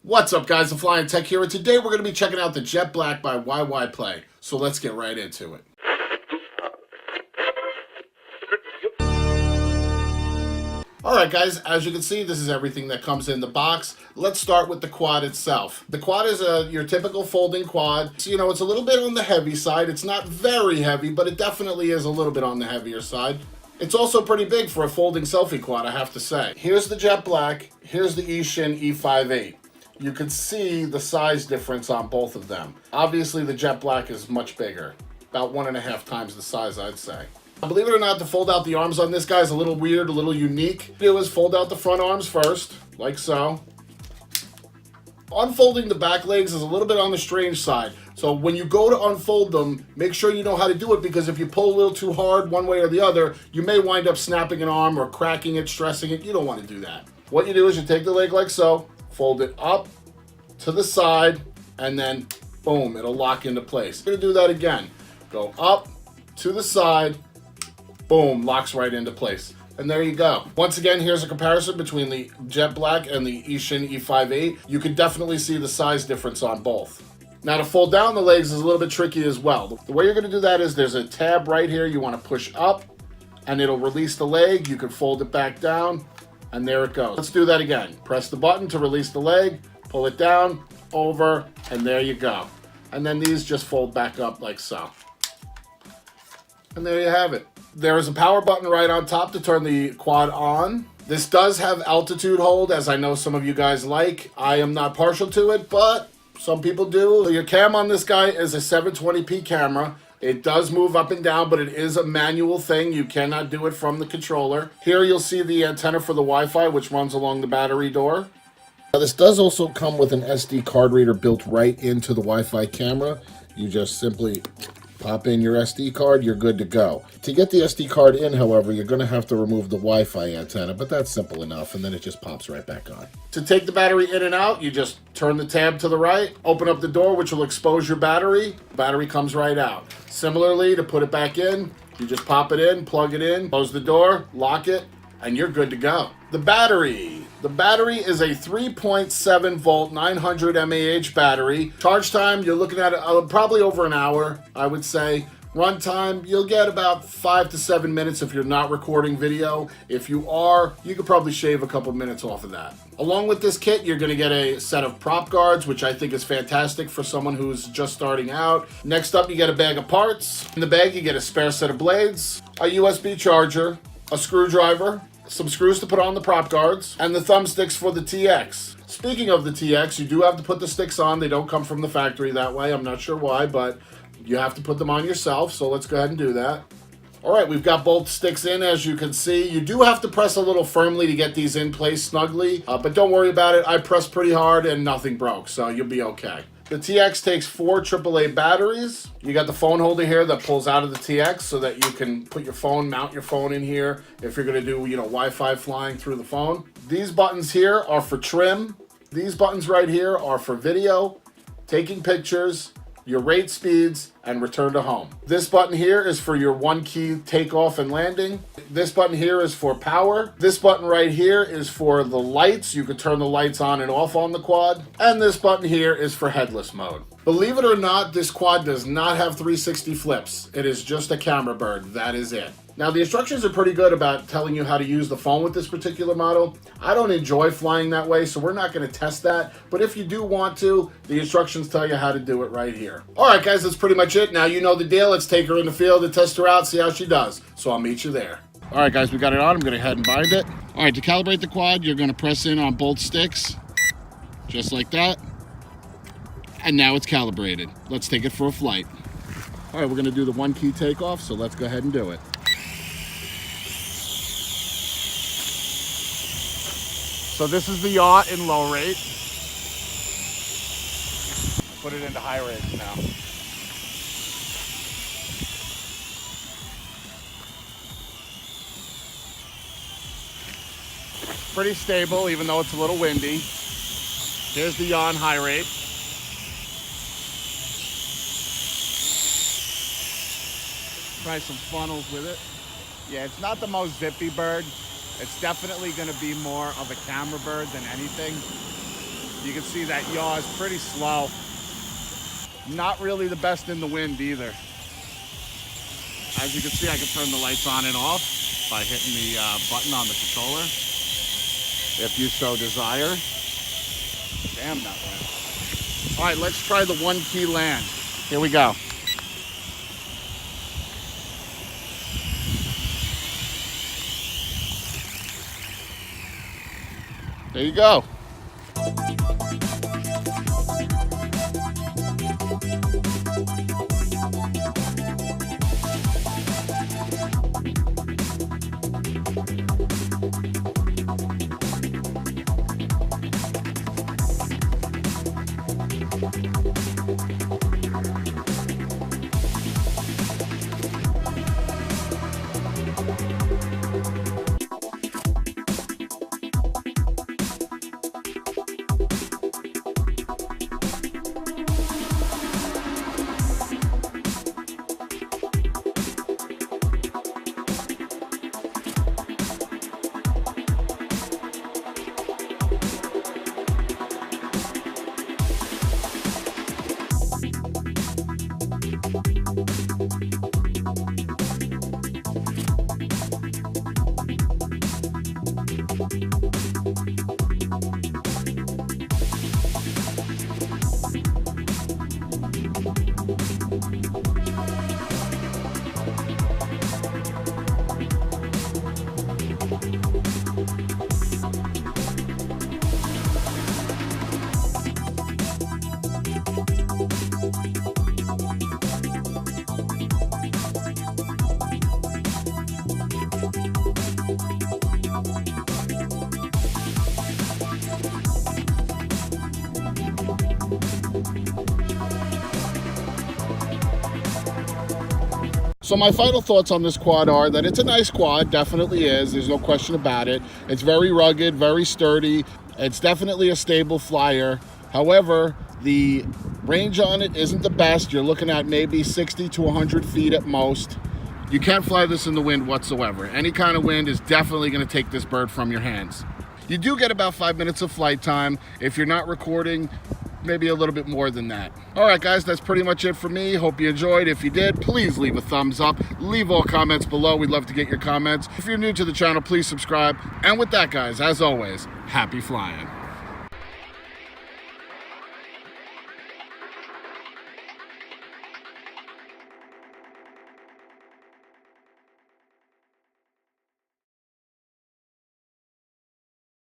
What's up, guys? The Flyin Tech here, and today we're going to be checking out the Jetblack by YYPlay. So let's get right into it. Alright guys, as you can see, this is everything that comes in the box. Let's start with the quad itself. The quad is your typical folding quad. So, it's a little bit on the heavy side. It's not very heavy, but it definitely is a little bit on the heavier side. It's also pretty big for a folding selfie quad, I have to say. Here's the Jetblack. Here's the Yixin E58. You can see the size difference on both of them. Obviously, the Jetblack is much bigger. About 1.5 times the size, I'd say. Believe it or not, to fold out the arms on this guy is a little weird, a little unique. What you do is fold out the front arms first, like so. Unfolding the back legs is a little bit on the strange side. So when you go to unfold them, make sure you know how to do it, because if you pull a little too hard one way or the other, you may wind up snapping an arm or cracking it, stressing it. You don't want to do that. What you do is you take the leg like so, fold it up to the side, and then boom, it'll lock into place. We're going to do that again. Go up to the side, boom, locks right into place. And there you go. Once again, here's a comparison between the Jetblack and the Yixin E58. You can definitely see the size difference on both. Now, to fold down the legs is a little bit tricky as well. The way you're going to do that is there's a tab right here you want to push up, and it'll release the leg. You can fold it back down, and there it goes. Let's do that again. Press the button to release the leg, pull it down, over, and there you go. And then these just fold back up like so. And there you have it. There is a power button right on top to turn the quad on. This does have altitude hold, as I know some of you guys like. I am not partial to it, but some people do. So your cam on this guy is a 720p camera. It does move up and down, but it is a manual thing. You cannot do it from the controller. Here you'll see the antenna for the Wi-Fi, which runs along the battery door. Now, this does also come with an SD card reader built right into the Wi-Fi camera. You just simply pop in your SD card, you're good to go. To get the SD card in, however, you're going to have to remove the Wi-Fi antenna, but that's simple enough, and then it just pops right back on. To take the battery in and out, you just turn the tab to the right, open up the door, which will expose your battery. The battery comes right out. Similarly, to put it back in, you just pop it in, plug it in, close the door, lock it, and you're good to go. The battery. The battery is a 3.7 volt 900 mAh battery. Charge time, you're looking at probably over an hour, I would say. Run time, you'll get about 5 to 7 minutes if you're not recording video. If you are, you could probably shave a couple minutes off of that. Along with this kit, you're going to get a set of prop guards, which I think is fantastic for someone who's just starting out. Next up, you get a bag of parts. In the bag, you get a spare set of blades, a USB charger, a screwdriver, some screws to put on the prop guards, and the thumbsticks for the TX. Speaking of the TX, you do have to put the sticks on. They don't come from the factory that way. I'm not sure why, but you have to put them on yourself, so let's go ahead and do that. All right, we've got both sticks in, as you can see. You do have to press a little firmly to get these in place snugly, but don't worry about it. I pressed pretty hard and nothing broke, so you'll be okay. The TX takes 4 AAA batteries. You got the phone holder here that pulls out of the TX so that you can put your phone, mount your phone in here if you're gonna do, Wi-Fi flying through the phone. These buttons here are for trim. These buttons right here are for video, taking pictures, your rate speeds, and return to home. This button here is for your 1-key takeoff and landing. This button here is for power. This button right here is for the lights. You can turn the lights on and off on the quad. And this button here is for headless mode. Believe it or not, this quad does not have 360 flips. It is just a camera bird. That is it. Now, the instructions are pretty good about telling you how to use the phone with this particular model. I don't enjoy flying that way, so we're not going to test that. But if you do want to, the instructions tell you how to do it right here. All right, guys, that's pretty much it. Now you know the deal. Let's take her in the field and test her out, see how she does. So I'll meet you there. All right, guys, we got it on. I'm going to go ahead and bind it. All right, to calibrate the quad, you're going to press in on both sticks, just like that. And now it's calibrated. Let's take it for a flight. All right, we're going to do the 1-key takeoff, so let's go ahead and do it. So this is the yacht in low rate. Put it into high rate now. Pretty stable, even though it's a little windy. Here's the yacht in high rate. Try some funnels with it. Yeah, it's not the most zippy bird. It's definitely going to be more of a camera bird than anything. You can see that yaw is pretty slow. Not really the best in the wind either. As you can see, I can turn the lights on and off by hitting the button on the controller, if you so desire. Damn, that went. All right, let's try the 1 key land. Here we go. There you go. So my final thoughts on this quad are that it's a nice quad, definitely is, there's no question about it. It's very rugged, very sturdy, it's definitely a stable flyer. However, the range on it isn't the best. You're looking at maybe 60 to 100 feet at most. You can't fly this in the wind whatsoever. Any kind of wind is definitely going to take this bird from your hands. You do get about 5 minutes of flight time. If you're not recording, maybe a little bit more than that. All right, guys, that's pretty much it for me. Hope you enjoyed. If you did, please leave a thumbs up. Leave all comments below. We'd love to get your comments. If you're new to the channel, please subscribe. And with that, guys, as always, happy flying.